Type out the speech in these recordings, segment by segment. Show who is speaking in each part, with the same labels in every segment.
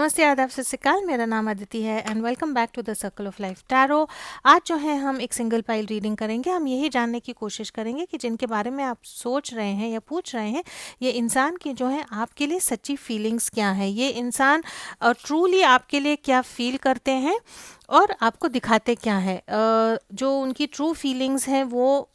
Speaker 1: नमस्ते, आदाब, सत श्री अकाल। मेरा नाम अदिति है and welcome back to the circle of life tarot. आज जो है हम एक सिंगल पाइल रीडिंग करेंगे। हम यही जानने की कोशिश करेंगे कि जिनके बारे में आप सोच रहे हैं या पूछ रहे हैं, ये इंसान की जो है आपके लिए सच्ची फीलिंग्स क्या है, ये इंसान ट्रूली आपके लिए क्या फील करते हैं और आपको दिखाते क्या है। जो उनकी ट्रू फीलिंग्स हैं वो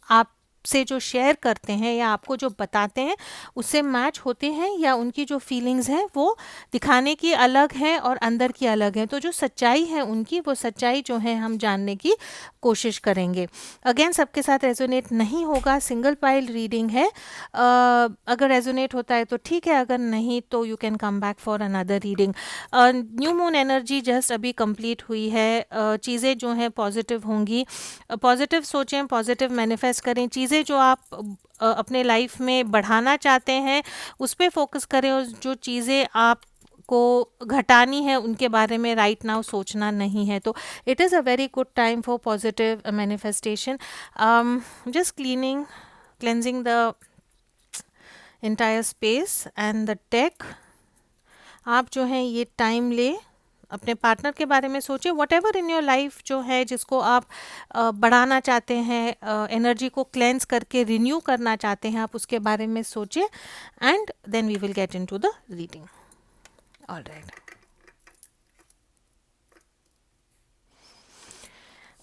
Speaker 1: आप से जो शेयर करते हैं या आपको जो बताते हैं उससे मैच होते हैं, या उनकी जो फीलिंग्स हैं वो दिखाने की अलग है और अंदर की अलग है। तो जो सच्चाई है उनकी, वो सच्चाई जो है हम जानने की कोशिश करेंगे। अगेन सबके साथ रेजोनेट नहीं होगा, सिंगल पाइल रीडिंग है। अगर रेजोनेट होता है तो ठीक है, अगर नहीं तो you can come back for another reading. New moon energy just अभी कंप्लीट हुई है। चीज़ें जो हैं पॉजिटिव होंगी। पॉजिटिव सोचें, पॉजिटिव मैनिफेस्ट करें। चीज़ें जो आप अपने लाइफ में बढ़ाना चाहते हैं उस पर फोकस करें, और जो चीज़ें आप को घटानी है उनके बारे में राइट नाउ सोचना नहीं है। तो it is a very good time for positive manifestation. Just cleansing the entire space and the tech। आप जो है ये टाइम ले, अपने पार्टनर के बारे में सोचें। What ever in your life जो है जिसको आप बढ़ाना चाहते हैं, एनर्जी को क्लेंस करके रिन्यू करना चाहते हैं, आप उसके बारे में सोचें and then we will get into the reading. Alright,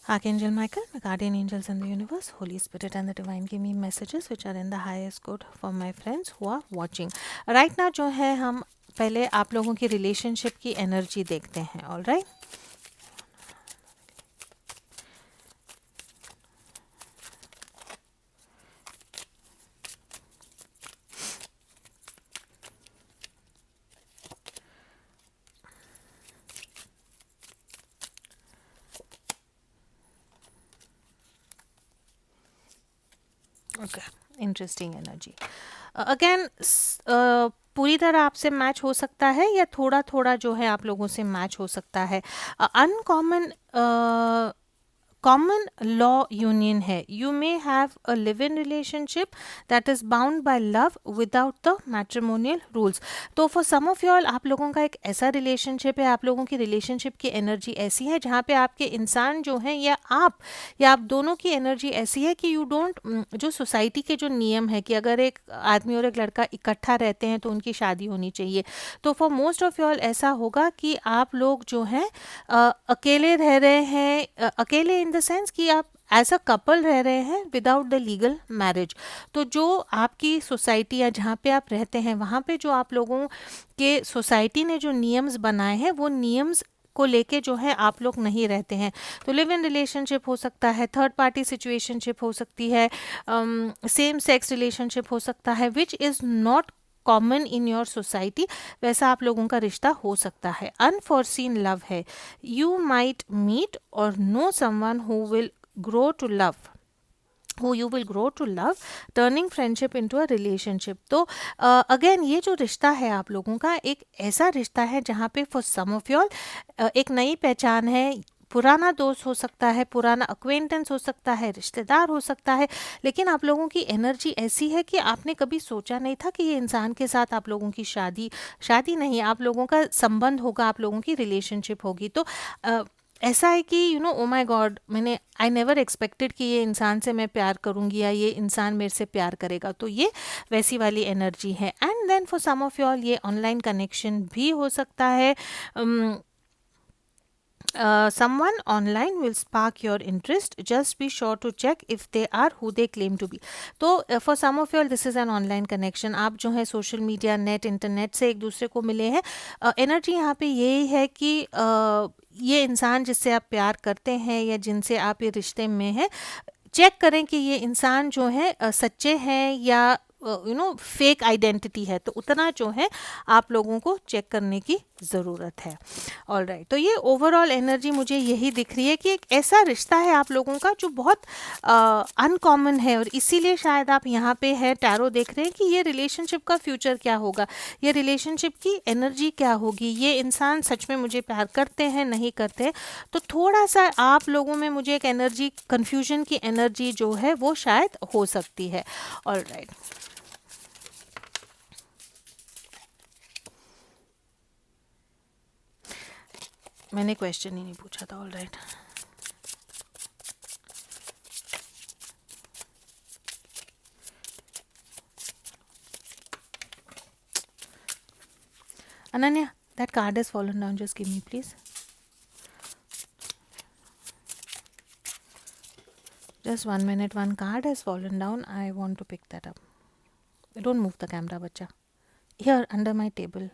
Speaker 1: Archangel Michael, my guardian angels in the universe, Holy Spirit and the Divine, give me messages which are in the highest good for my friends who are watching. Right now जो है हम पहले आप लोगों की relationship की energy देखते हैं। All right, okay, interesting energy. Again पूरी तरह आपसे मैच हो सकता है या थोड़ा थोड़ा जो है आप लोगों से मैच हो सकता है। अनकॉमन कॉमन लॉ यूनियन है। You may have a live in relationship that is bound by love without the matrimonial rules. तो for some of you all, आप लोगों का एक ऐसा रिलेशनशिप है, आप लोगों की रिलेशनशिप की एनर्जी ऐसी है जहाँ पे आपके इंसान जो हैं या आप दोनों की एनर्जी ऐसी है कि यू डोंट, जो सोसाइटी के जो नियम है कि अगर एक आदमी और एक लड़का इकट्ठा रहते हैं तो उनकी शादी होनी चाहिए। तो for most of you all ऐसा होगा कि आप लोग जो हैं अकेले रह रहे हैं, अकेले इन द सेंस कि आप एज अ कपल रह रहे हैं विदाउट द लीगल मैरिज। तो जो आपकी सोसाइटी या जहाँ पे आप रहते हैं वहाँ पे जो आप लोगों के सोसाइटी ने जो नियम्स बनाए हैं वो नियम्स को लेके जो है आप लोग नहीं रहते हैं। तो लिव इन रिलेशनशिप हो सकता है, थर्ड पार्टी सिचुएशनशिप हो सकती है, सेम सेक्स रिलेशनशिप हो सकता है, which is not common in your society. वैसा आप लोगों का रिश्ता हो सकता है। अनफॉरसीन लव है। यू माइट मीट और know someone who will grow to love, who you will grow to love, turning friendship into a relationship। तो अगेन ये जो रिश्ता है आप लोगों का एक ऐसा रिश्ता है जहाँ पे for some of you all एक नई पहचान है। पुराना दोस्त हो सकता है, पुराना अक्वेंटेंस हो सकता है, रिश्तेदार हो सकता है, लेकिन आप लोगों की एनर्जी ऐसी है कि आपने कभी सोचा नहीं था कि ये इंसान के साथ आप लोगों की शादी नहीं, आप लोगों का संबंध होगा, आप लोगों की रिलेशनशिप होगी। तो ऐसा है कि you no, oh my God, I never expected कि ये इंसान से मैं प्यार करूंगी या ये इंसान मेरे से प्यार करेगा। तो ये वैसी वाली एनर्जी है। And then for some of you all ये ऑनलाइन कनेक्शन भी हो सकता है। Someone online will spark your interest. Just be sure to check if they are who they claim to be। तो for some of you all this is an online connection। आप जो है social media, net, internet से एक दूसरे को मिले हैं। एनर्जी यहाँ पे यही है कि ये इंसान जिससे आप प्यार करते हैं या जिनसे आप ये रिश्ते में हैं, चेक करें कि ये इंसान जो है सच्चे हैं या यू नो फेक आइडेंटिटी है। तो उतना जो है आप लोगों को चेक करने की ज़रूरत है। ऑल राइट, तो ये ओवरऑल एनर्जी मुझे यही दिख रही है कि एक ऐसा रिश्ता है आप लोगों का जो बहुत अनकॉमन है, और इसीलिए शायद आप यहाँ पे है टैरो देख रहे हैं कि ये रिलेशनशिप का फ्यूचर क्या होगा, ये रिलेशनशिप की एनर्जी क्या होगी, ये इंसान सच में मुझे प्यार करते हैं नहीं करते हैं। तो थोड़ा सा आप लोगों में मुझे एक एनर्जी, कन्फ्यूजन की एनर्जी जो है वो शायद हो सकती है। ऑल राइट, मैंने क्वेश्चन ही नहीं पूछा था. All right. Ananya, that card has fallen down. Just give me, please. Just 1 minute. One card has fallen down. I want to pick that up. Don't move the camera, bacha. Here, under my table.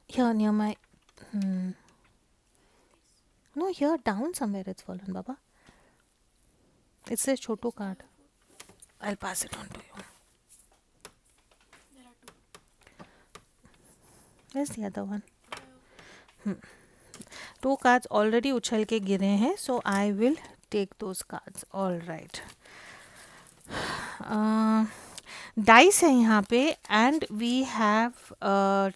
Speaker 1: Here, near my... No, here, down somewhere it's fallen, Baba. It says Choto card. I'll pass it on to you. Where's the other one? Two cards already उछल के गिरे हैं, so I will take those cards. All right. Dice है यहाँ पे and we have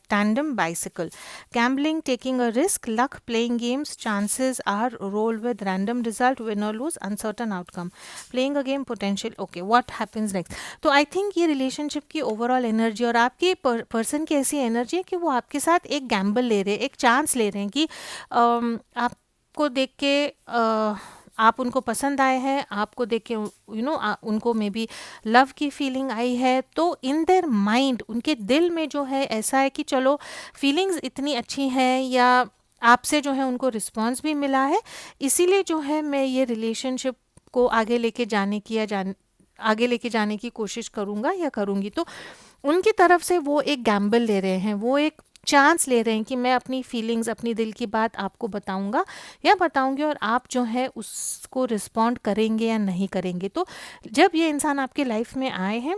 Speaker 1: tandem bicycle. Gambling, taking a risk, luck, playing games, chances are roll with random result, win और lose, uncertain outcome, playing a game, potential. Okay, what happens next. तो I think ये relationship की overall energy और आपके person की ऐसी energy है कि वो आपके साथ एक गैम्बल ले रहे हैं, एक चांस ले रहे हैं कि आपको देख के आप उनको पसंद आए हैं, आपको देख के उनको मे बी लव की फीलिंग आई है. तो इन देयर माइंड, उनके दिल में जो है ऐसा है कि चलो फीलिंग्स इतनी अच्छी हैं या आपसे जो है उनको रिस्पॉन्स भी मिला है, इसीलिए जो है मैं ये रिलेशनशिप को आगे लेके जाने की आगे लेके जाने की कोशिश करूँगा या करूँगी. तो उनकी तरफ से वो एक गैम्बल ले रहे हैं, वो एक चांस ले रहे हैं कि मैं अपनी फीलिंग्स, अपनी दिल की बात आपको बताऊंगा या बताऊंगी और आप जो है उसको रिस्पॉन्ड करेंगे या नहीं करेंगे. तो जब ये इंसान आपके लाइफ में आए हैं,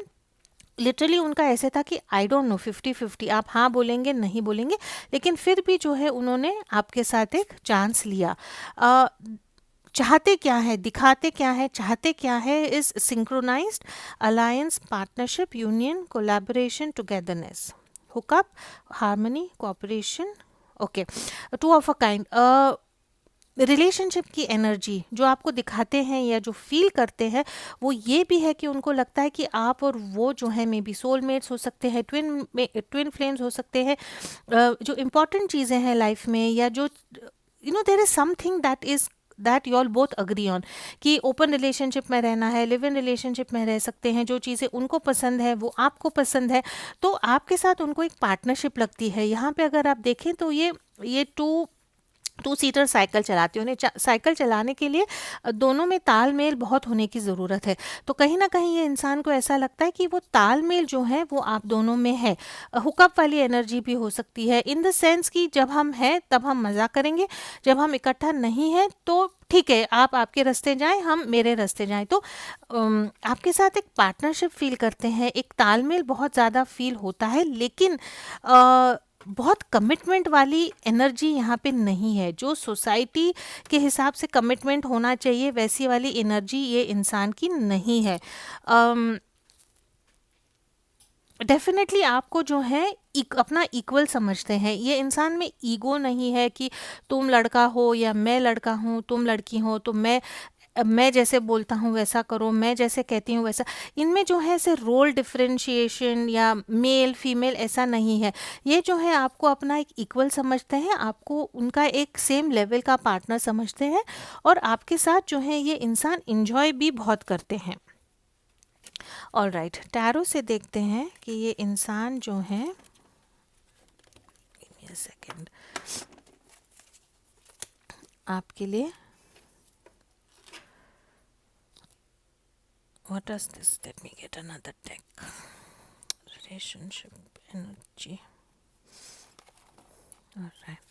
Speaker 1: लिटरली उनका ऐसे था कि आई डोंट नो, 50-50, आप हाँ बोलेंगे नहीं बोलेंगे, लेकिन फिर भी जो है उन्होंने आपके साथ एक चांस लिया. चाहते क्या है, दिखाते क्या है, चाहते क्या है, is synchronised alliance, partnership, union, collaboration, togetherness, hookup, harmony, cooperation. Okay, two of a kind. Relationship की एनर्जी जो आपको दिखाते हैं या जो फील करते हैं वो ये भी है कि उनको लगता है कि आप और वो जो है मे बी सोलमेट्स हो सकते हैं, ट्विन फ्लेम्स हो सकते हैं. जो इम्पॉर्टेंट चीज़ें हैं लाइफ में या जो there is something that you all both agree on कि ओपन रिलेशनशिप में रहना है, लिव इन रिलेशनशिप में रह सकते हैं, जो चीज़ें उनको पसंद है वो आपको पसंद है, तो आपके साथ उनको एक पार्टनरशिप लगती है. यहाँ पे अगर आप देखें तो ये टू सीटर साइकिल चलाती हूँ. साइकिल चलाने के लिए दोनों में तालमेल बहुत होने की ज़रूरत है. तो कहीं ना कहीं ये इंसान को ऐसा लगता है कि वो तालमेल जो है वो आप दोनों में है. हुकअप वाली एनर्जी भी हो सकती है इन द सेंस कि जब हम हैं तब हम मज़ा करेंगे, जब हम इकट्ठा नहीं हैं तो ठीक है, आप आपके रास्ते जाएं, हम मेरे रास्ते जाएं. तो आपके साथ एक पार्टनरशिप फील करते हैं, एक तालमेल बहुत ज़्यादा फील होता है, लेकिन बहुत कमिटमेंट वाली एनर्जी यहाँ पे नहीं है. जो सोसाइटी के हिसाब से कमिटमेंट होना चाहिए वैसी वाली एनर्जी ये इंसान की नहीं है. डेफिनेटली आपको जो है अपना इक्वल समझते हैं. ये इंसान में ईगो नहीं है कि तुम लड़का हो या मैं लड़का हूँ, तुम लड़की हो तो मैं जैसे बोलता हूँ वैसा करो, मैं जैसे कहती हूँ वैसा. इनमें जो है ऐसे रोल डिफरेंशिएशन या मेल फीमेल ऐसा नहीं है. ये जो है आपको अपना एक इक्वल समझते हैं, आपको उनका एक सेम लेवल का पार्टनर समझते हैं और आपके साथ जो है ये इंसान इंजॉय भी बहुत करते हैं. ऑल राइट, टैरो से देखते हैं कि ये इंसान जो है, सेकेंड, आपके लिए what is this? Let me get another deck. Relationship energy. All right.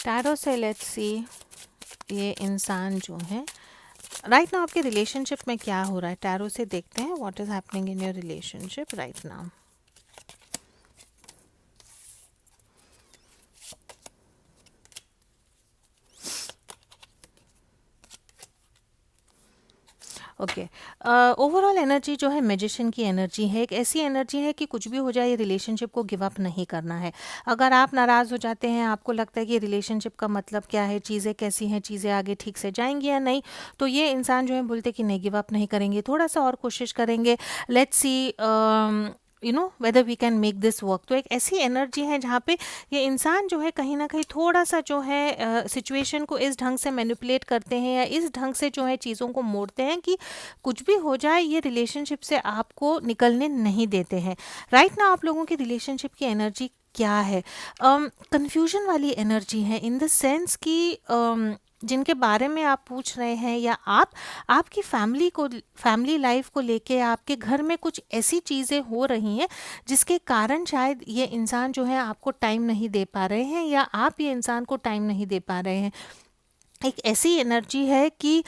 Speaker 1: Tarot से लेट्स सी ये इंसान जो है राइट नाउ आपके रिलेशनशिप में क्या हो रहा है. टैरो से देखते हैं what is happening in your relationship right now. Okay, overall energy जो है मैजिशियन की एनर्जी है. एक ऐसी एनर्जी है कि कुछ भी हो जाए ये रिलेशनशिप को गिव अप नहीं करना है. अगर आप नाराज़ हो जाते हैं, आपको लगता है कि रिलेशनशिप का मतलब क्या है, चीज़ें कैसी हैं, चीज़ें आगे ठीक से जाएंगी या नहीं, तो ये इंसान जो है बोलते कि नहीं, गिव अप नहीं करेंगे, थोड़ा सा और कोशिश करेंगे. Let's see whether we can make this work. तो एक ऐसी एनर्जी है जहाँ पे ये इंसान जो है कहीं ना कहीं थोड़ा सा जो है सिचुएशन को इस ढंग से मैनिपुलेट करते हैं या इस ढंग से जो है चीज़ों को मोड़ते हैं कि कुछ भी हो जाए ये रिलेशनशिप से आपको निकलने नहीं देते हैं। राइट ना आप लोगों की रिलेशनशिप की एनर्जी क्या है? कंफ्यूजन वाली एनर्जी है, इन द सेंस कि जिनके बारे में आप पूछ रहे हैं या आप आपकी फैमिली लाइफ को लेके आपके घर में कुछ ऐसी चीज़ें हो रही हैं जिसके कारण शायद ये इंसान जो है आपको टाइम नहीं दे पा रहे हैं या आप ये इंसान को टाइम नहीं दे पा रहे हैं। एक ऐसी एनर्जी है कि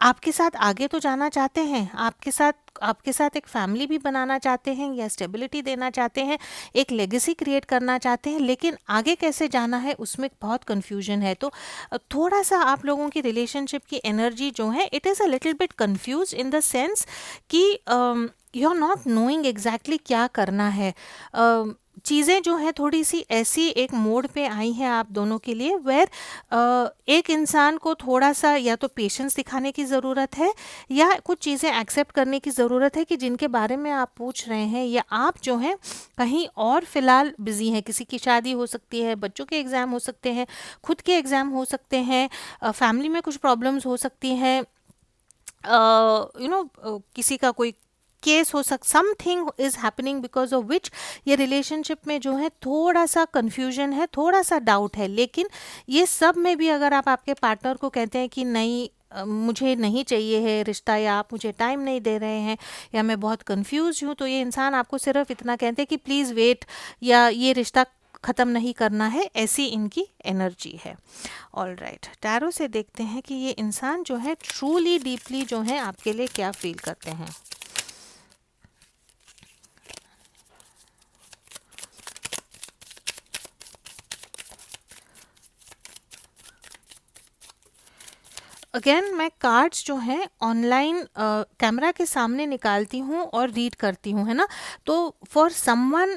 Speaker 1: आपके साथ आगे तो जाना चाहते हैं, आपके साथ एक फैमिली भी बनाना चाहते हैं या स्टेबिलिटी देना चाहते हैं, एक लेगेसी क्रिएट करना चाहते हैं, लेकिन आगे कैसे जाना है उसमें बहुत कन्फ्यूजन है। तो थोड़ा सा आप लोगों की रिलेशनशिप की एनर्जी जो है it is a little bit confuse in the sense कि you are not knowing exactly क्या करना है। चीज़ें जो है थोड़ी सी ऐसी एक मोड़ पे आई हैं आप दोनों के लिए वेर एक इंसान को थोड़ा सा या तो पेशेंस दिखाने की ज़रूरत है या कुछ चीज़ें एक्सेप्ट करने की ज़रूरत है कि जिनके बारे में आप पूछ रहे हैं या आप जो हैं कहीं और फिलहाल बिजी हैं। किसी की शादी हो सकती है, बच्चों के एग्ज़ाम हो सकते हैं, खुद के एग्ज़ाम हो सकते हैं, फैमिली में कुछ प्रॉब्लम्स हो सकती हैं, किसी का कोई केस हो something is happening because of which ये रिलेशनशिप में जो है थोड़ा सा कंफ्यूजन है, थोड़ा सा डाउट है। लेकिन ये सब में भी अगर आप आपके पार्टनर को कहते हैं कि नहीं मुझे नहीं चाहिए है रिश्ता या आप मुझे टाइम नहीं दे रहे हैं या मैं बहुत कंफ्यूज हूँ, तो ये इंसान आपको सिर्फ इतना कहते हैं कि प्लीज़ वेट या ये रिश्ता ख़त्म नहीं करना है, ऐसी इनकी एनर्जी है। ऑल राइट, टैरो से देखते हैं कि ये इंसान जो है ट्रूली डीपली जो है आपके लिए क्या फील करते हैं। अगेन मैं कार्ड्स जो हैं ऑनलाइन कैमरा के सामने निकालती हूँ और रीड करती हूँ, है ना। तो for someone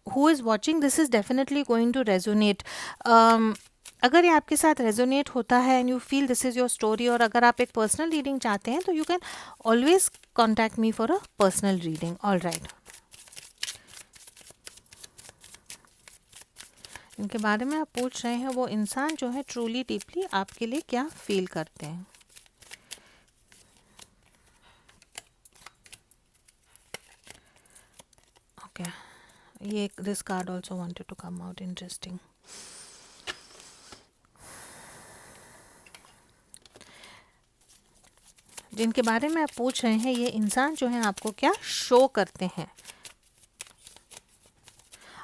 Speaker 1: who is watching this is definitely going to resonate. अगर ये आपके साथ रेजोनेट होता है and you feel this is your story, और अगर आप एक पर्सनल रीडिंग चाहते हैं तो you can always contact me for a personal reading. All right, इनके बारे में आप पूछ रहे हैं वो इंसान जो है ट्रूली डीपली आपके लिए क्या फील करते हैं। ओके, ये this card also wanted to come out, interesting. जिनके बारे में आप पूछ रहे हैं ये इंसान जो है आपको क्या शो करते हैं,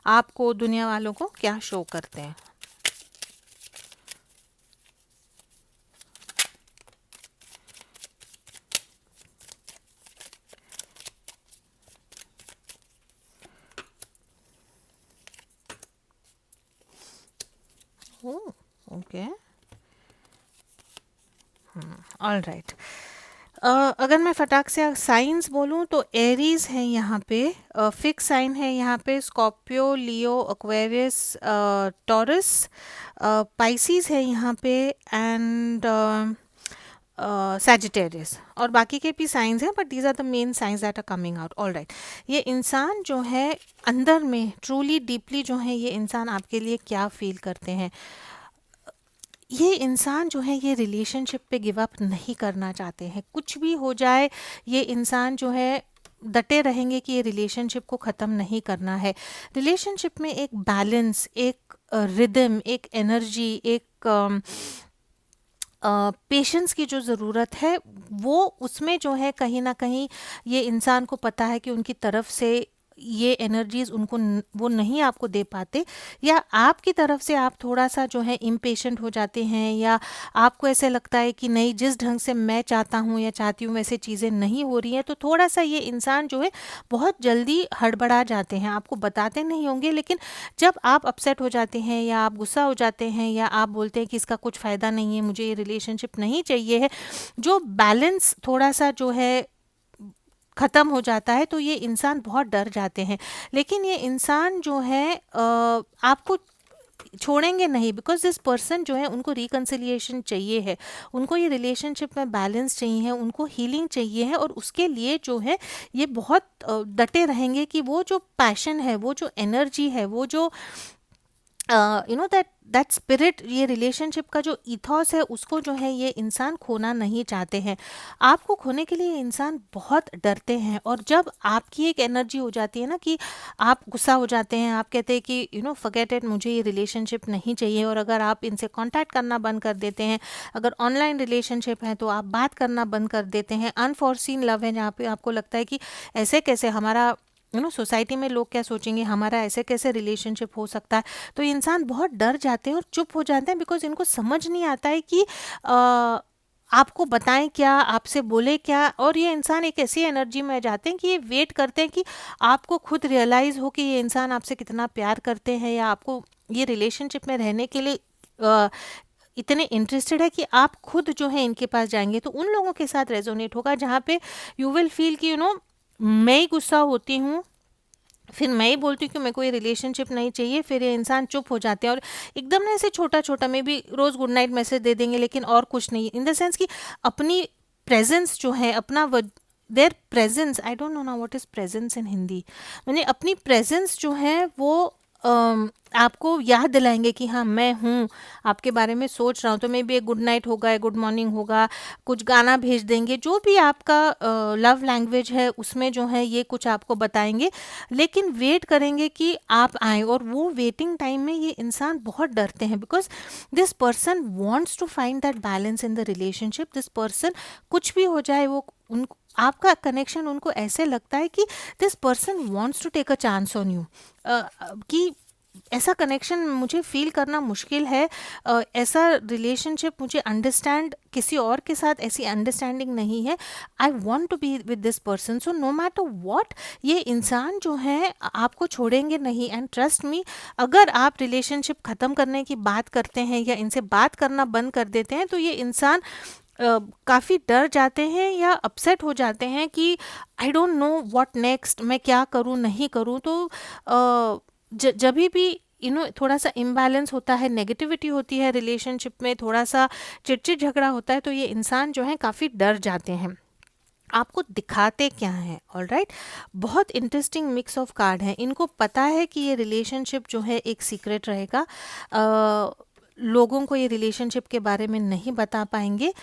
Speaker 1: आपको दुनिया वालों को क्या शो करते हैं। Oh okay, all right. अगर मैं फटाक से साइंस बोलूँ तो एरीज है यहाँ पे, फिक्स साइन है यहाँ पे, स्कॉर्पियो, लियो, एक्वेरियस, टॉरस, पाइसिस है यहाँ पे एंड सैजिटेरियस, और बाकी के भी साइंस हैं but these are the main signs that are coming out. All right, ये इंसान जो है अंदर में ट्रूली डीपली जो है ये इंसान आपके लिए क्या फील करते हैं। ये इंसान जो है ये रिलेशनशिप पे गिव अप नहीं करना चाहते हैं, कुछ भी हो जाए ये इंसान जो है डटे रहेंगे कि ये रिलेशनशिप को ख़त्म नहीं करना है। रिलेशनशिप में एक बैलेंस, एक रिदम, एक एनर्जी, एक पेशेंस की जो ज़रूरत है वो उसमें जो है कहीं ना कहीं ये इंसान को पता है कि उनकी तरफ से ये एनर्जीज उनको वो नहीं आपको दे पाते, या आपकी तरफ से आप थोड़ा सा जो है इम्पेशेंट हो जाते हैं, या आपको ऐसे लगता है कि नहीं जिस ढंग से मैं चाहता हूँ या चाहती हूँ वैसे चीज़ें नहीं हो रही हैं, तो थोड़ा सा ये इंसान जो है बहुत जल्दी हड़बड़ा जाते हैं। आपको बताते नहीं होंगे लेकिन जब आप अपसेट हो जाते हैं या आप गुस्सा हो जाते हैं या आप बोलते हैं कि इसका कुछ फ़ायदा नहीं है, मुझे ये रिलेशनशिप नहीं चाहिए है, जो बैलेंस थोड़ा सा जो है ख़त्म हो जाता है, तो ये इंसान बहुत डर जाते हैं। लेकिन ये इंसान जो है आपको छोड़ेंगे नहीं, बिकॉज दिस पर्सन जो है उनको रिकन्सिलिएशन चाहिए है, उनको ये रिलेशनशिप में बैलेंस चाहिए है, उनको हीलिंग चाहिए है, और उसके लिए जो है ये बहुत डटे रहेंगे कि वो जो पैशन है, वो जो एनर्जी है, वो जो दैट स्पिरिट, ये रिलेशनशिप का जो इथॉस है, उसको जो है ये इंसान खोना नहीं चाहते हैं। आपको खोने के लिए इंसान बहुत डरते हैं, और जब आपकी एक एनर्जी हो जाती है ना कि आप गुस्सा हो जाते हैं, आप कहते हैं कि फॉरगेट इट, मुझे ये रिलेशनशिप नहीं चाहिए, और अगर आप इनसे कांटेक्ट करना बंद कर देते हैं, अगर ऑनलाइन रिलेशनशिप है तो आप बात करना बंद कर देते हैं, अनफॉरसीन लव है जहाँ पे आपको लगता है कि ऐसे कैसे हमारा सोसाइटी में लोग क्या सोचेंगे, हमारा ऐसे कैसे रिलेशनशिप हो सकता है, तो इंसान बहुत डर जाते हैं और चुप हो जाते हैं, बिकॉज इनको समझ नहीं आता है कि आपको बताएं क्या, आपसे बोले क्या, और ये इंसान एक ऐसी एनर्जी में जाते हैं कि ये वेट करते हैं कि आपको खुद रियलाइज़ हो कि ये इंसान आपसे कितना प्यार करते हैं, या आपको ये रिलेशनशिप में रहने के लिए इतने इंटरेस्टेड है कि आप खुद जो है इनके पास जाएंगे तो उन लोगों के साथ रेजोनेट होगा, जहाँ पे यू विल फील कि मैं ही गुस्सा होती हूँ, फिर मैं ही बोलती हूँ कि मेरे को ये रिलेशनशिप नहीं चाहिए, फिर ये इंसान चुप हो जाते हैं और एकदम ना ऐसे छोटा छोटा में भी रोज़ गुड नाइट मैसेज दे देंगे, लेकिन और कुछ नहीं, इन द सेंस कि अपनी प्रेजेंस जो है, अपना their presence, I don't know ना what is presence in Hindi, मैंने अपनी प्रेजेंस जो है वो आपको याद दिलाएंगे कि हाँ मैं हूँ, आपके बारे में सोच रहा हूँ, तो मे बी एक गुड नाइट होगा, गुड मॉर्निंग होगा, कुछ गाना भेज देंगे, जो भी आपका लव लैंग्वेज है उसमें जो है ये कुछ आपको बताएंगे, लेकिन वेट करेंगे कि आप आएँ, और वो वेटिंग टाइम में ये इंसान बहुत डरते हैं, because this person wants to find that balance in the relationship. This person कुछ भी हो जाए, वो उन आपका कनेक्शन उनको ऐसे लगता है कि this person wants to take a chance on you, कि ऐसा कनेक्शन मुझे फील करना मुश्किल है, ऐसा रिलेशनशिप मुझे अंडरस्टैंड किसी और के साथ ऐसी अंडरस्टैंडिंग नहीं है, I want to be with this person, so no matter what, ये इंसान जो है आपको छोड़ेंगे नहीं। एंड ट्रस्ट मी, अगर आप रिलेशनशिप ख़त्म करने की बात करते हैं या इनसे बात करना बंद कर देते हैं, तो ये इंसान काफ़ी डर जाते हैं या अपसेट हो जाते हैं कि I don't know what next, मैं क्या करूं नहीं करूं, तो जब भी थोड़ा सा इम्बैलेंस होता है, नेगेटिविटी होती है रिलेशनशिप में, थोड़ा सा चिड़चिड़ झगड़ा होता है, तो ये इंसान जो है काफ़ी डर जाते हैं। आपको दिखाते क्या हैं, ऑल राइट, बहुत इंटरेस्टिंग मिक्स ऑफ कार्ड है, इनको पता है कि ये रिलेशनशिप जो है एक सीक्रेट रहेगा, लोगों को ये रिलेशनशिप के बारे में नहीं बता पाएंगे,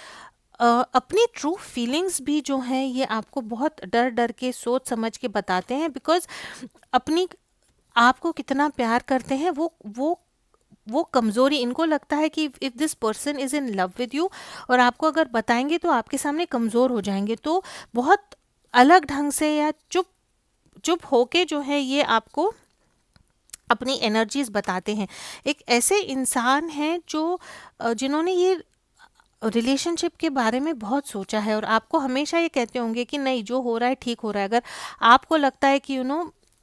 Speaker 1: अपनी ट्रू फीलिंग्स भी जो हैं ये आपको बहुत डर डर के सोच समझ के बताते हैं, बिकॉज अपनी आपको कितना प्यार करते हैं, वो कमज़ोरी इनको लगता है कि if this person is in love with you, और आपको अगर बताएंगे तो आपके सामने कमज़ोर हो जाएंगे, तो बहुत अलग ढंग से या चुप चुप होके जो है ये आपको अपनी एनर्जीज बताते हैं। एक ऐसे इंसान हैं जो जिन्होंने ये रिलेशनशिप के बारे में बहुत सोचा है, और आपको हमेशा ये कहते होंगे कि नहीं, जो हो रहा है ठीक हो रहा है। अगर आपको लगता है कि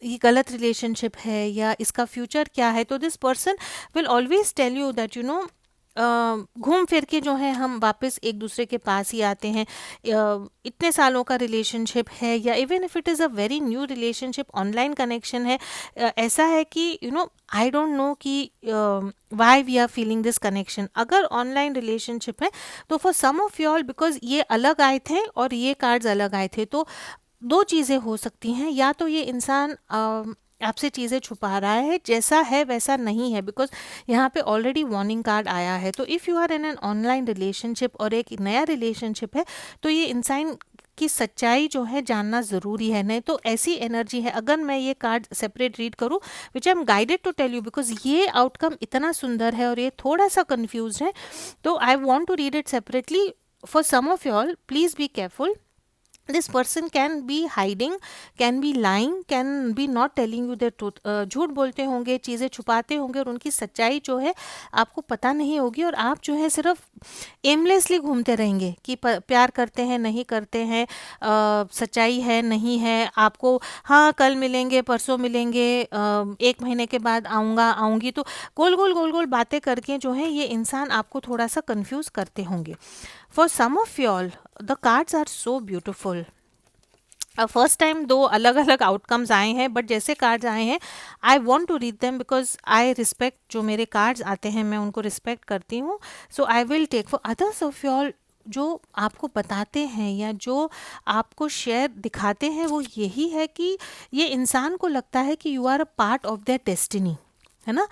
Speaker 1: ये गलत रिलेशनशिप है या इसका फ्यूचर क्या है, तो this person will always tell you that घूम फिर के जो है हम वापस एक दूसरे के पास ही आते हैं। इतने सालों का रिलेशनशिप है, या even if it is a very new relationship, online connection है, ऐसा है कि आई डोंट नो कि why we are feeling this connection. अगर ऑनलाइन रिलेशनशिप है तो for some of you all, because ये अलग आए थे और ये कार्ड्स अलग आए थे, तो दो चीज़ें हो सकती हैं, या तो ये इंसान आपसे चीज़ें छुपा रहा है, जैसा है वैसा नहीं है, बिकॉज यहाँ पे ऑलरेडी वार्निंग कार्ड आया है। तो if you are in an online relationship और एक नया रिलेशनशिप है, तो ये इंसान की सच्चाई जो है जानना ज़रूरी है, नहीं तो ऐसी एनर्जी है। अगर मैं ये कार्ड सेपरेट रीड करूँ, which I am guided to tell you, because ये आउटकम इतना सुंदर है और ये थोड़ा सा कन्फ्यूज है, तो I want to read it separately for some of you all. Please be careful, this person can be hiding, can be lying, can be not telling you the truth, झूठ बोलते होंगे, चीज़ें छुपाते होंगे, और उनकी सच्चाई जो है आपको पता नहीं होगी, और आप जो है सिर्फ एमलेसली घूमते रहेंगे कि प्यार करते हैं नहीं करते हैं, सच्चाई है नहीं है, आपको हाँ कल मिलेंगे, परसों मिलेंगे, 1 महीने के बाद आऊँगा आऊँगी, तो गोल गोल गोल गोल बातें करके जो है ये इंसान आपको थोड़ा सा कंफ्यूज करते होंगे। For some of y'all, the cards are so beautiful. First time दो अलग अलग आउटकम्स आए हैं, बट जैसे कार्ड्स आए हैं I want to read them because I respect, जो मेरे कार्ड्स आते हैं मैं उनको रिस्पेक्ट करती हूँ. So I will take for others of your, जो आपको बताते हैं या जो आपको शेयर दिखाते हैं वो यही है कि ये इंसान को लगता है कि you are a part of their destiny, है ना.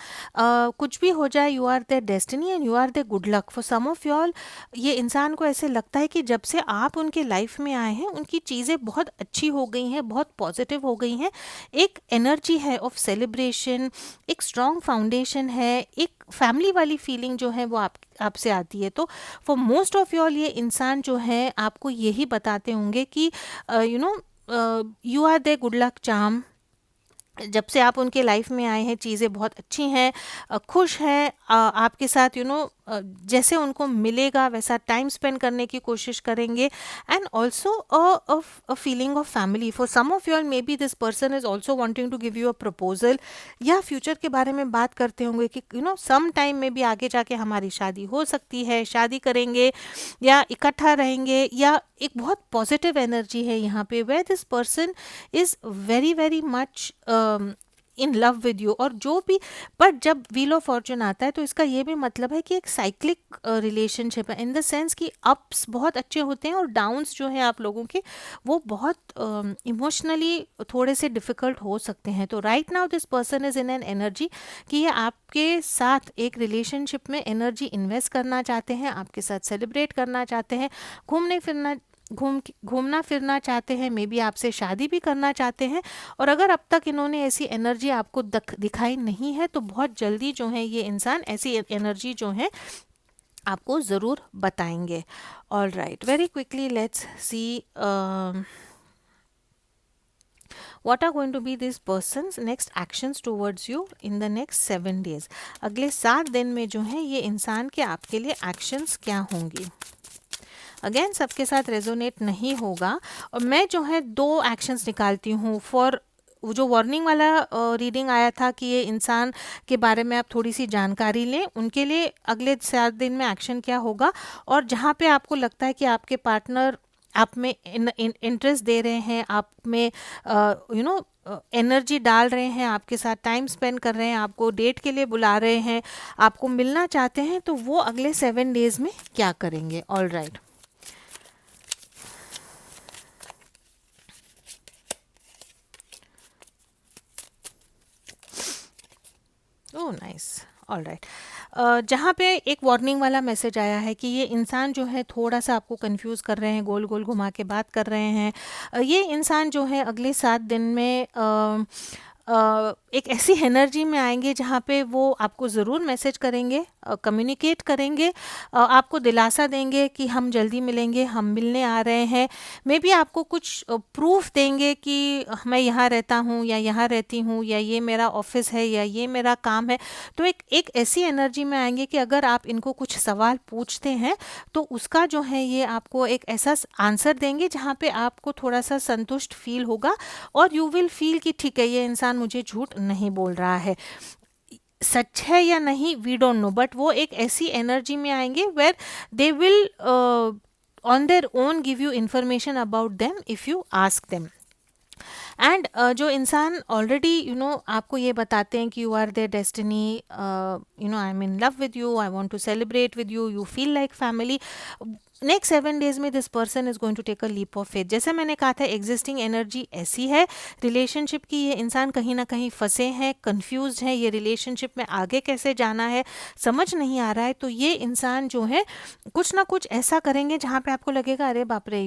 Speaker 1: कुछ भी हो जाए you are their destiny and you are their good luck for some of y'all. ये इंसान को ऐसे लगता है कि जब से आप उनके लाइफ में आए हैं उनकी चीज़ें बहुत अच्छी हो गई हैं, बहुत पॉजिटिव हो गई हैं. एक एनर्जी है ऑफ सेलिब्रेशन, एक स्ट्रॉन्ग फाउंडेशन है, एक फैमिली वाली फीलिंग जो है वो आपसे आती है. तो फॉर मोस्ट ऑफ यॉल ये इंसान जो है आपको यही बताते होंगे कि you know you are their good luck charm. जब से आप उनके लाइफ में आए हैं चीज़ें बहुत अच्छी हैं, खुश हैं, आपके साथ जैसे उनको मिलेगा वैसा टाइम स्पेंड करने की कोशिश करेंगे. And also a feeling of family for some of your, maybe this person is also wanting to give you a proposal, या फ्यूचर के बारे में बात करते होंगे कि सम टाइम में भी आगे जाके हमारी शादी हो सकती है, शादी करेंगे या इकट्ठा रहेंगे, या एक बहुत पॉजिटिव एनर्जी है यहाँ पे where this person is very very much in love with you. और जो भी, बट जब व्हील ऑफ फॉर्चून आता है तो इसका ये भी मतलब है कि एक साइक्लिक रिलेशनशिप है, इन द सेंस कि अप्स बहुत अच्छे होते हैं और डाउन्स जो हैं आप लोगों के वो बहुत इमोशनली थोड़े से डिफिकल्ट हो सकते हैं. तो right now this person is in an energy कि ये आपके साथ एक रिलेशनशिप में एनर्जी इन्वेस्ट करना चाहते हैं, आपके साथ सेलिब्रेट करना चाहते हैं, घूमना फिरना चाहते हैं, मे बी आपसे शादी भी करना चाहते हैं. और अगर अब तक इन्होंने ऐसी एनर्जी आपको दिखाई नहीं है तो बहुत जल्दी जो है ये इंसान ऐसी एनर्जी जो है आपको ज़रूर बताएंगे. All right, very quickly let's see what are going to be this person's next actions towards you in the next 7 days. अगले 7 दिन में जो है ये इंसान के आपके लिए एक्शंस क्या होंगी. अगेन सबके साथ रेजोनेट नहीं होगा, और मैं जो है 2 एक्शंस निकालती हूँ फॉर वो जो वार्निंग वाला रीडिंग आया था कि ये इंसान के बारे में आप थोड़ी सी जानकारी लें, उनके लिए अगले 7 दिन में एक्शन क्या होगा. और जहाँ पे आपको लगता है कि आपके पार्टनर आप में इंटरेस्ट दे रहे हैं, आप में एनर्जी डाल रहे हैं, आपके साथ टाइम स्पेंड कर रहे हैं, आपको डेट के लिए बुला रहे हैं, आपको मिलना चाहते हैं, तो वो अगले 7 डेज में क्या करेंगे. All right. Oh nice. All right. जहाँ पे एक वार्निंग वाला मैसेज आया है कि ये इंसान जो है थोड़ा सा आपको कंफ्यूज कर रहे हैं, गोल गोल घुमा के बात कर रहे हैं. ये इंसान जो है अगले 7 दिन में एक ऐसी एनर्जी में आएंगे जहाँ पे वो आपको ज़रूर मैसेज करेंगे, कम्युनिकेट करेंगे, आपको दिलासा देंगे कि हम जल्दी मिलेंगे, हम मिलने आ रहे हैं. मे बी आपको कुछ प्रूफ देंगे कि मैं यहाँ रहता हूँ या यहाँ रहती हूँ, या ये मेरा ऑफिस है या ये मेरा काम है. तो एक एक ऐसी एनर्जी में आएंगे कि अगर आप इनको कुछ सवाल पूछते हैं तो उसका जो है ये आपको एक ऐसा आंसर देंगे जहाँ पे आपको थोड़ा सा संतुष्ट फील होगा, और यू विल फील कि ठीक है ये इंसान मुझे झूठ नहीं बोल रहा है. सच है या नहीं वी डोंट नो, बट वो एक ऐसी एनर्जी में आएंगे where they will on their own give you information about them if you ask them. And जो इंसान ऑलरेडी आपको ये बताते हैं कि you are their destiny, I am in love with you, I want to celebrate with you, you feel like family. Next 7 days में this person is going to take a leap of faith. जैसे मैंने कहा था existing energy ऐसी है relationship की, ये इंसान कहीं ना कहीं फंसे हैं, कंफ्यूज हैं, ये रिलेशनशिप में आगे कैसे जाना है समझ नहीं आ रहा है. तो ये इंसान जो है कुछ ना कुछ ऐसा करेंगे जहाँ पे आपको लगेगा अरे बाप रे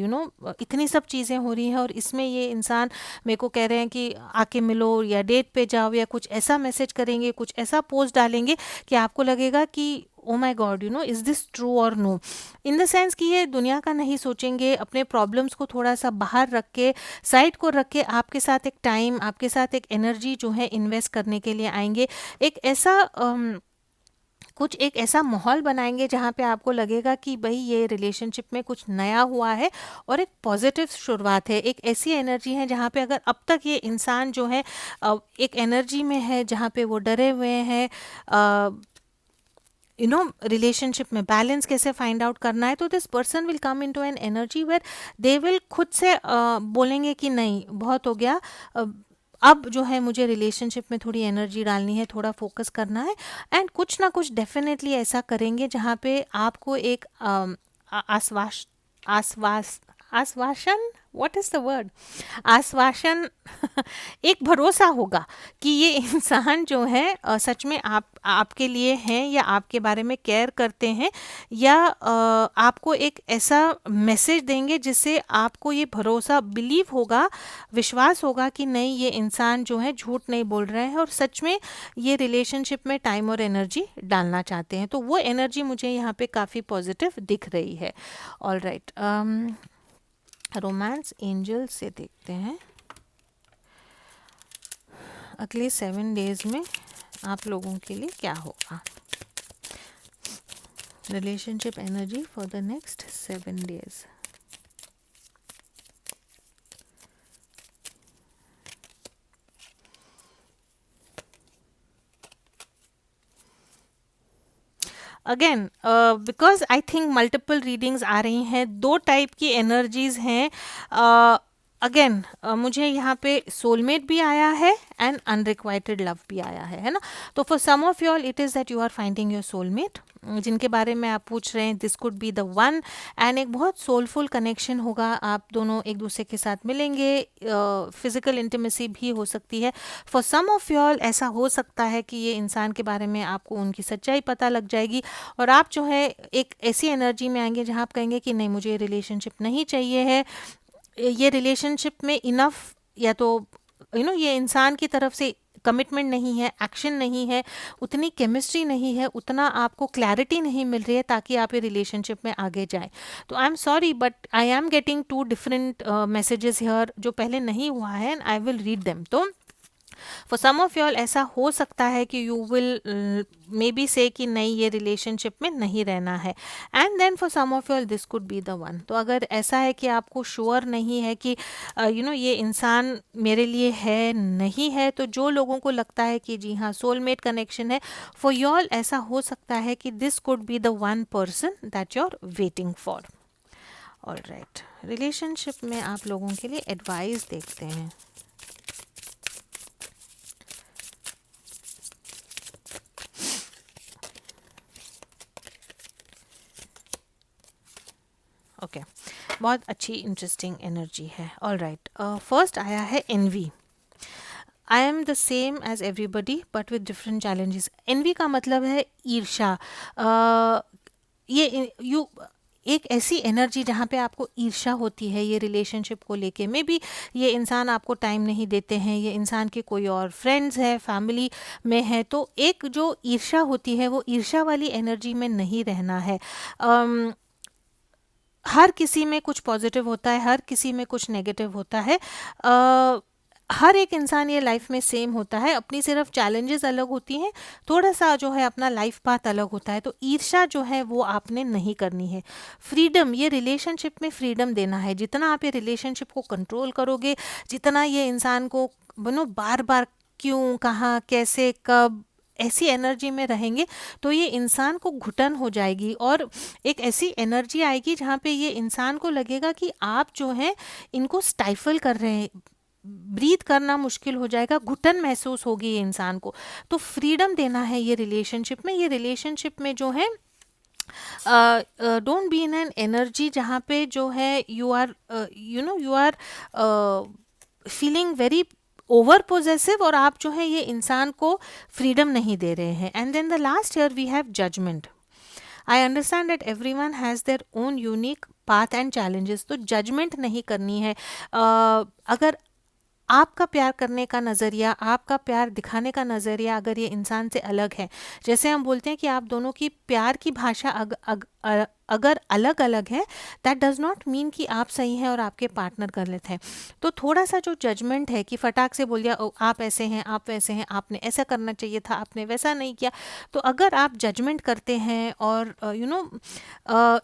Speaker 1: इतनी सब चीज़ें हो रही हैं, और इसमें ये इंसान मेरे को कह रहे हैं कि आके मिलो या डेट पे जाओ, या कुछ ऐसा मैसेज करेंगे, कुछ ऐसा पोस्ट डालेंगे कि आपको लगेगा कि ओ माई गॉड इज दिस ट्रू और नो. इन द सेंस कि ये दुनिया का नहीं सोचेंगे, अपने प्रॉब्लम्स को थोड़ा सा बाहर रख के, साइड को रख के आपके साथ एक टाइम, आपके साथ एक एनर्जी जो है इन्वेस्ट करने के लिए आएंगे. कुछ एक ऐसा माहौल बनाएंगे जहाँ पे आपको लगेगा कि भाई ये रिलेशनशिप में कुछ नया हुआ है और एक पॉजिटिव शुरुआत है. एक ऐसी एनर्जी है जहाँ पे अगर अब तक ये इंसान जो है एक एनर्जी में है जहाँ पे वो डरे हुए हैं, रिलेशनशिप में बैलेंस कैसे फाइंड आउट करना है, तो this person will come into an energy where they will खुद से बोलेंगे कि नहीं बहुत हो गया, अब जो है मुझे रिलेशनशिप में थोड़ी एनर्जी डालनी है, थोड़ा फोकस करना है। एंड कुछ ना कुछ डेफिनेटली ऐसा करेंगे जहाँ पे आपको एक आश्वास आश्वास आश्वासन, व्हाट इज़ द वर्ड, आश्वासन एक भरोसा होगा कि ये इंसान जो है सच में आपके लिए हैं या आपके बारे में केयर करते हैं, या आपको एक ऐसा मैसेज देंगे जिससे आपको ये भरोसा, बिलीव होगा, विश्वास होगा कि नहीं ये इंसान जो है झूठ नहीं बोल रहे हैं और सच में ये रिलेशनशिप में टाइम और एनर्जी डालना चाहते हैं। तो वो एनर्जी मुझे यहाँ पे काफ़ी पॉजिटिव दिख रही है। ऑल राइट, रोमांस एंजल से देखते हैं अगले 7 डेज में आप लोगों के लिए क्या होगा। Relationship energy for the next 7 days. Again because I think multiple readings आ रही हैं, 2 टाइप की एनर्जीज हैं। अगेन मुझे यहाँ पे सोलमेट भी आया है एंड अनरिक्वाइटेड लव भी आया है ना। तो for some of you all it is that you are finding your soulmate, जिनके बारे में आप पूछ रहे हैं, this could be the one. And एक बहुत सोलफुल कनेक्शन होगा, आप दोनों एक दूसरे के साथ मिलेंगे, फिजिकल इंटीमेसी भी हो सकती है। For some of you all ऐसा हो सकता है कि ये इंसान के बारे में आपको उनकी सच्चाई पता लग जाएगी और आप जो है एक ऐसी एनर्जी में आएंगे जहाँ आप कहेंगे कि नहीं मुझे ये रिलेशनशिप नहीं चाहिए है, ये रिलेशनशिप में इनफ, या तो ये इंसान की तरफ से कमिटमेंट नहीं है, एक्शन नहीं है, उतनी केमिस्ट्री नहीं है, उतना आपको क्लैरिटी नहीं मिल रही है ताकि आप ये रिलेशनशिप में आगे जाएं। तो I am sorry but I am getting 2 different messages here जो पहले नहीं हुआ है and I will read them. तो for some of you all ऐसा हो सकता है कि यू विल मे बी से कि नहीं ये रिलेशनशिप में नहीं रहना है, and then for some of you all this could be the one. तो अगर ऐसा है कि आपको श्योर नहीं है कि ये इंसान मेरे लिए है नहीं है, तो जो लोगों को लगता है कि जी हाँ सोलमेट कनेक्शन है, फॉर यू ऑल ऐसा हो सकता है कि this could be the one person that you are waiting for. All right, relationship में आप लोगों के लिए एडवाइस देखते हैं। ओके बहुत अच्छी इंटरेस्टिंग एनर्जी है। ऑल राइट, फर्स्ट आया है envy. I am the same as everybody but with different challenges. Envy का मतलब है ईर्ष्या। ये यू एक ऐसी एनर्जी जहाँ पे आपको ईर्ष्या होती है ये रिलेशनशिप को लेके। मे बी ये इंसान आपको टाइम नहीं देते हैं, ये इंसान के कोई और फ्रेंड्स है, फैमिली में है, तो एक जो ईर्ष्या होती है वो ईर्ष्या वाली एनर्जी में नहीं रहना है। हर किसी में कुछ पॉजिटिव होता है, हर किसी में कुछ नेगेटिव होता है। हर एक इंसान ये लाइफ में सेम होता है, अपनी सिर्फ चैलेंजेस अलग होती हैं, थोड़ा सा जो है अपना लाइफ पाथ अलग होता है। तो ईर्ष्या जो है वो आपने नहीं करनी है। फ्रीडम, ये रिलेशनशिप में फ्रीडम देना है। जितना आप ये रिलेशनशिप को कंट्रोल करोगे, जितना ये इंसान को बार बार क्यों, कहाँ, कैसे, कब ऐसी एनर्जी में रहेंगे, तो ये इंसान को घुटन हो जाएगी और एक ऐसी एनर्जी आएगी जहाँ पे ये इंसान को लगेगा कि आप जो हैं इनको स्टाइफल कर रहे हैं, ब्रीथ करना मुश्किल हो जाएगा, घुटन महसूस होगी ये इंसान को। तो फ्रीडम देना है ये रिलेशनशिप में। ये रिलेशनशिप में जो है don't be in an energy जहाँ पे जो है you are feeling very over possessive और आप जो है ये इंसान को फ्रीडम नहीं दे रहे हैं। And then the last year we have judgement. I understand that everyone has their own unique path and challenges. तो जजमेंट नहीं करनी है। अगर आपका प्यार करने का नज़रिया, आपका प्यार दिखाने का नज़रिया अगर ये इंसान से अलग है, जैसे हम बोलते हैं कि आप दोनों की प्यार की भाषा अगर अलग अलग है, दैट डज़ नॉट मीन कि आप सही हैं और आपके पार्टनर गलत हैं। तो थोड़ा सा जो जजमेंट है कि फटाक से बोल दिया आप ऐसे हैं, आप वैसे हैं, आपने ऐसा करना चाहिए था, आपने वैसा नहीं किया। तो अगर आप जजमेंट करते हैं और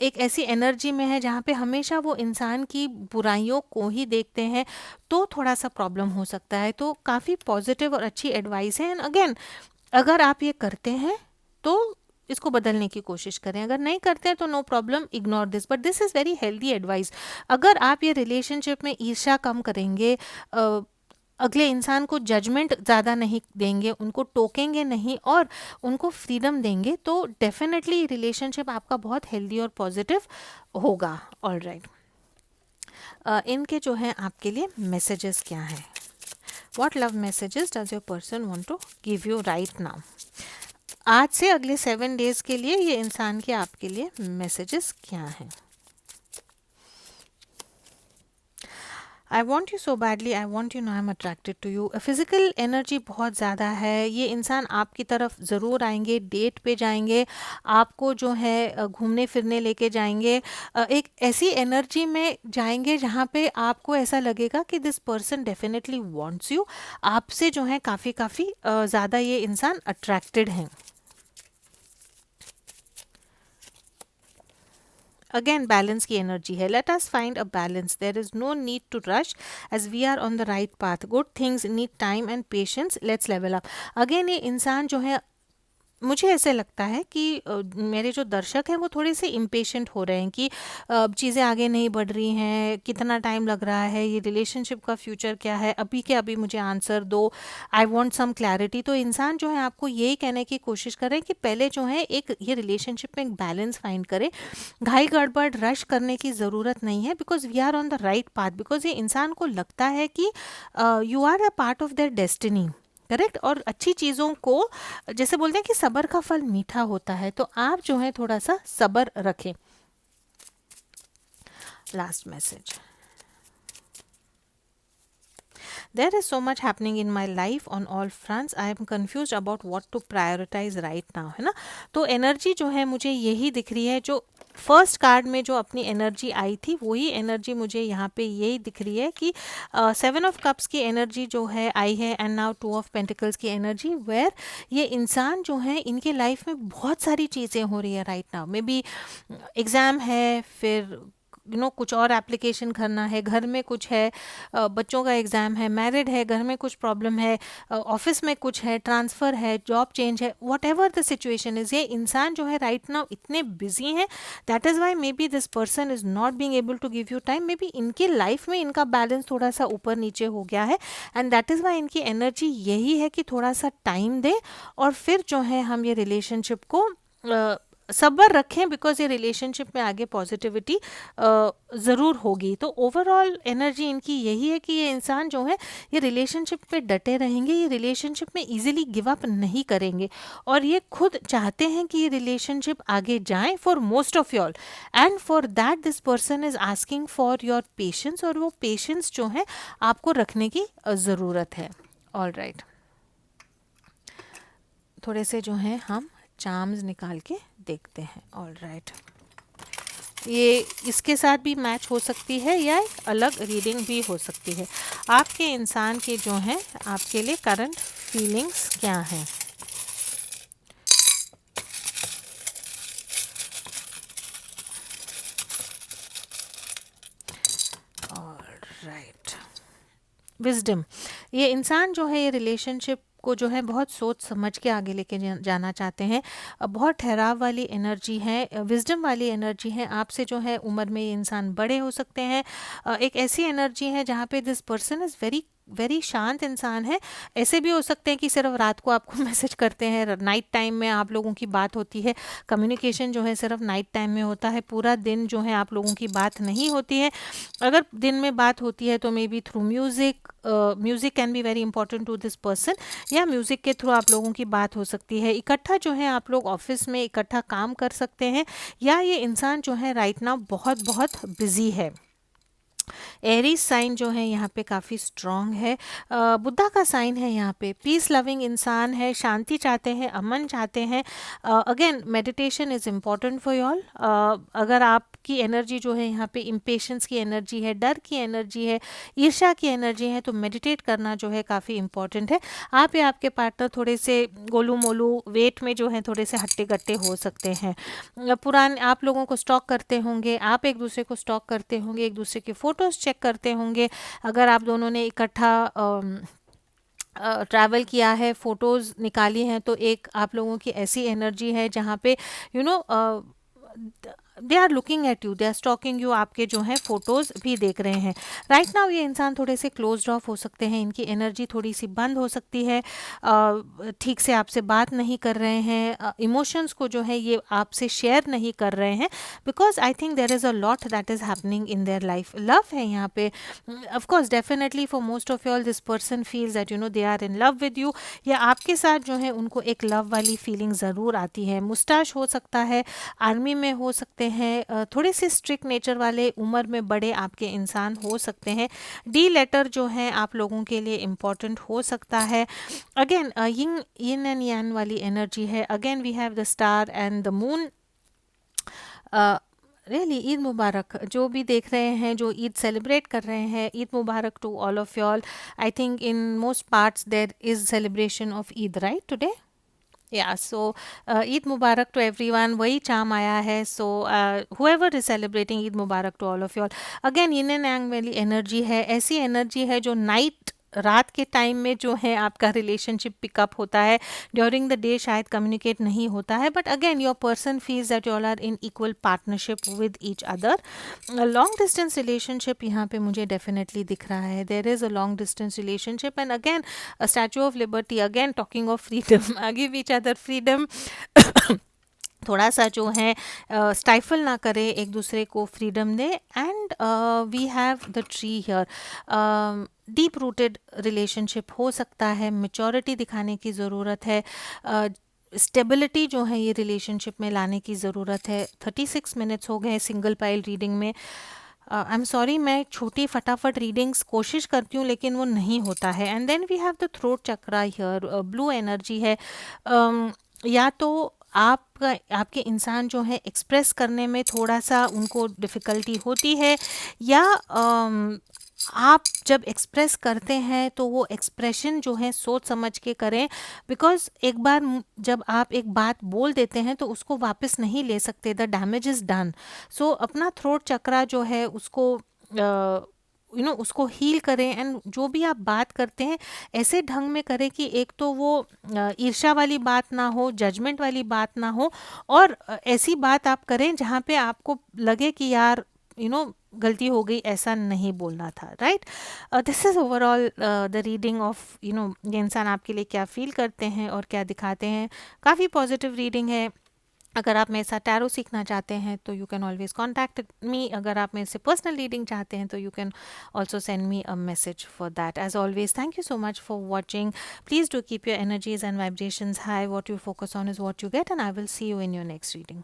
Speaker 1: एक ऐसी एनर्जी में है जहाँ पे हमेशा वो इंसान की बुराइयों को ही देखते हैं, तो थोड़ा सा प्रॉब्लम हो सकता है। तो काफ़ी पॉजिटिव और अच्छी एडवाइस है। एंड अगेन अगर आप ये करते हैं तो इसको बदलने की कोशिश करें, अगर नहीं करते हैं तो no problem, ignore this, but this is very healthy advice. अगर आप ये रिलेशनशिप में ईर्ष्या कम करेंगे, अगले इंसान को जजमेंट ज़्यादा नहीं देंगे, उनको टोकेंगे नहीं और उनको फ्रीडम देंगे, तो डेफिनेटली रिलेशनशिप आपका बहुत हेल्दी और पॉजिटिव होगा। ऑल राइट, इनके जो हैं आपके लिए मैसेजेस क्या हैं? What love messages does your person want to give you right now? आज से अगले 7 डेज के लिए ये इंसान के आपके लिए मैसेजेस क्या हैं? I want you so badly, I want you, no I am attracted to you. Physical energy बहुत ज़्यादा है, ये इंसान आपकी तरफ ज़रूर आएंगे, डेट पे जाएंगे, आपको जो है घूमने फिरने लेके जाएंगे, एक ऐसी एनर्जी में जाएंगे जहाँ पे आपको ऐसा लगेगा कि this person definitely wants you, आपसे जो है काफ़ी काफ़ी ज़्यादा ये इंसान अट्रैक्टेड हैं। अगेन बैलेंस की एनर्जी है, let us find a balance, there is no need to rush as we are on the right path, good things need time and patience, let's level up. Again ये इंसान जो है, मुझे ऐसे लगता है कि मेरे जो दर्शक हैं वो थोड़े से इम्पेशेंट हो रहे हैं कि चीज़ें आगे नहीं बढ़ रही हैं, कितना टाइम लग रहा है, ये रिलेशनशिप का फ्यूचर क्या है, अभी के अभी मुझे आंसर दो, आई वांट सम क्लैरिटी। तो इंसान जो है आपको यही कहने की कोशिश कर रहे हैं कि पहले जो है एक ये रिलेशनशिप में एक बैलेंस फाइंड करें, घाई गड़बड़ रश करने की ज़रूरत नहीं है, because we are on the right path, because ये इंसान को लगता है कि you are a part of their destiny, correct. और अच्छी चीज़ों को, जैसे बोलते हैं कि सब्र का फल मीठा होता है, तो आप जो है थोड़ा सा सब्र रखें। Last message, there is so much happening in my life on all fronts, I am confused about what to prioritize right now, है ना। तो एनर्जी जो है मुझे यही दिख रही है, जो फर्स्ट कार्ड में जो अपनी एनर्जी आई थी वही एनर्जी मुझे यहाँ पे यही दिख रही है कि 7 ऑफ कप्स की एनर्जी जो है आई है, एंड नाउ 2 ऑफ पेंटिकल्स की एनर्जी, वेयर ये इंसान जो है इनके लाइफ में बहुत सारी चीज़ें हो रही है right now, may be exam है, फिर कुछ और एप्लीकेशन करना है, घर में कुछ है, बच्चों का एग्ज़ाम है, मैरिड है, घर में कुछ प्रॉब्लम है, ऑफिस में कुछ है, ट्रांसफ़र है, जॉब चेंज है, whatever the situation is, ये इंसान जो है राइट नाउ इतने बिजी हैं, that is why maybe this person is not being able to give you time, maybe इनके लाइफ में इनका बैलेंस थोड़ा सा ऊपर नीचे हो गया है, एंड दैट इज़ वाई इनकी एनर्जी यही है कि थोड़ा सा टाइम दें और फिर जो है हम ये रिलेशनशिप को सब्र रखें, बिकॉज ये रिलेशनशिप में आगे पॉजिटिविटी ज़रूर होगी। तो ओवरऑल एनर्जी इनकी यही है कि ये इंसान जो है ये रिलेशनशिप पे डटे रहेंगे, ये रिलेशनशिप में इजीली गिव अप नहीं करेंगे, और ये खुद चाहते हैं कि ये रिलेशनशिप आगे जाए for most of wall, and for that this person is asking for your patience, और वो पेशेंस जो है आपको रखने की ज़रूरत है। ऑल राइट, थोड़े से जो हैं हम चार्म्स निकाल के देखते हैं। ऑल राइट, ये इसके साथ भी मैच हो सकती है या एक अलग रीडिंग भी हो सकती है। आपके इंसान की जो है आपके लिए करंट फीलिंग्स क्या हैं? ऑल राइट, विजडम, ये इंसान जो है ये रिलेशनशिप को जो है बहुत सोच समझ के आगे लेके जाना चाहते हैं, बहुत ठहराव वाली एनर्जी है, विजडम वाली एनर्जी है। आपसे जो है उम्र में ये इंसान बड़े हो सकते हैं, एक ऐसी एनर्जी है जहाँ पे this person is very very शांत इंसान है। ऐसे भी हो सकते हैं कि सिर्फ रात को आपको मैसेज करते हैं, नाइट टाइम में आप लोगों की बात होती है, कम्युनिकेशन जो है सिर्फ नाइट टाइम में होता है, पूरा दिन जो है आप लोगों की बात नहीं होती है। अगर दिन में बात होती है तो maybe through music, music can be very important to this person, या म्यूज़िक के थ्रू आप लोगों की बात हो सकती है। इकट्ठा जो है आप लोग ऑफिस में इकट्ठा काम कर सकते हैं, या ये इंसान जो है राइट नाउ बहुत बहुत बिजी है। एरीज साइन जो है यहाँ पे काफ़ी स्ट्रॉन्ग है, बुद्धा का साइन है, यहाँ पे पीस लविंग इंसान है, शांति चाहते हैं, अमन चाहते हैं। Again meditation is important for y'all. अगर आपकी एनर्जी जो है यहाँ पे इम्पेशेंस की एनर्जी है, डर की एनर्जी है, ईर्ष्या की एनर्जी है, तो मेडिटेट करना जो है काफ़ी इम्पॉर्टेंट है। आप या आपके पार्टनर थोड़े से गोलू मोलू वेट में जो है थोड़े से हट्टे कट्टे हो सकते हैं, पुराने आप लोगों को स्टॉक करते होंगे, आप एक दूसरे को स्टॉक करते होंगे, एक दूसरे के फ़ोटोज़ चेक करते होंगे, अगर आप दोनों ने इकट्ठा ट्रैवल किया है, फ़ोटोज़ निकाली हैं, तो एक आप लोगों की ऐसी एनर्जी है जहाँ पे you know they are looking at you, they are stalking you, आपके जो हैं फ़ोटोज़ भी देख रहे हैं। राइट नाउ ये इंसान थोड़े से क्लोज्ड ऑफ हो सकते हैं, इनकी एनर्जी थोड़ी सी बंद हो सकती है, ठीक से आपसे बात नहीं कर रहे हैं, इमोशंस को जो है ये आपसे शेयर नहीं कर रहे हैं, because I think there is a lot that is happening in their life. Love है यहाँ पे, of course definitely for most of y'all this person feels that they are in love with you, या आपके साथ जो है उनको एक लव वाली फीलिंग ज़रूर आती है। मुस्टाश हो सकता है, आर्मी में हो सकते हैं, थोड़े से स्ट्रिक्ट नेचर वाले, उम्र में बड़े आपके इंसान हो सकते हैं। डी लेटर जो है आप लोगों के लिए इम्पॉर्टेंट हो सकता है। अगेन यिन एंड यान वाली एनर्जी है। Again we have the star and the moon. Really Eid Mubarak, जो भी देख रहे हैं, जो ईद सेलिब्रेट कर रहे हैं, Eid Mubarak to all of y'all. I think in most parts there is celebration of Eid right today. Yeah so Eid Mubarak to everyone, वही चाम आया है। So whoever is celebrating, Eid Mubarak to all of you all. Again yin and yang वाली energy है, ऐसी energy है जो night, रात के टाइम में जो है आपका रिलेशनशिप पिकअप होता है, ड्यूरिंग द डे शायद कम्युनिकेट नहीं होता है, but again your person feels that you all are in equal partnership with each other. Long distance relationship यहाँ पे मुझे डेफिनेटली दिख रहा है, there is a long distance relationship and again a statue of liberty, again talking of freedom, give each other freedom। थोड़ा सा जो है स्टाइफल ना करे, एक दूसरे को फ्रीडम दे। And we have the tree here, deep rooted relationship हो सकता है, मेचोरिटी दिखाने की ज़रूरत है, स्टेबिलिटी जो है ये रिलेशनशिप में लाने की ज़रूरत है। 36 मिनट्स हो गए सिंगल पाइल रीडिंग में। आई एम सॉरी, मैं छोटी फटाफट रीडिंग्स कोशिश करती हूँ लेकिन वो नहीं होता है। And then we have the throat chakra here, blue energy है। या तो आपके इंसान जो है एक्सप्रेस करने में थोड़ा सा उनको डिफ़िकल्टी होती है, या आप जब एक्सप्रेस करते हैं तो वो एक्सप्रेशन जो है सोच समझ के करें, बिकॉज एक बार जब आप एक बात बोल देते हैं तो उसको वापस नहीं ले सकते, द डैमेज इज़ डन। सो अपना थ्रोट चक्रा जो है उसको उसको हील करें, एंड जो भी आप बात करते हैं ऐसे ढंग में करें कि एक तो वो ईर्ष्या वाली बात ना हो, जजमेंट वाली बात ना हो, और ऐसी बात आप करें जहाँ पे आपको लगे कि यार गलती हो गई, ऐसा नहीं बोलना था। Right, this is overall the reading of ये इंसान आपके लिए क्या फील करते हैं और क्या दिखाते हैं। काफ़ी पॉजिटिव रीडिंग है। अगर आप मेरे साथ टैरो सीखना चाहते हैं तो you can always contact me. अगर आप मेरे से पर्सनल रीडिंग चाहते हैं तो you can also send me a message for that. As always, thank you so much for watching. Please do keep your energies and vibrations high. What you focus on is what you get, and I will see you in your next reading.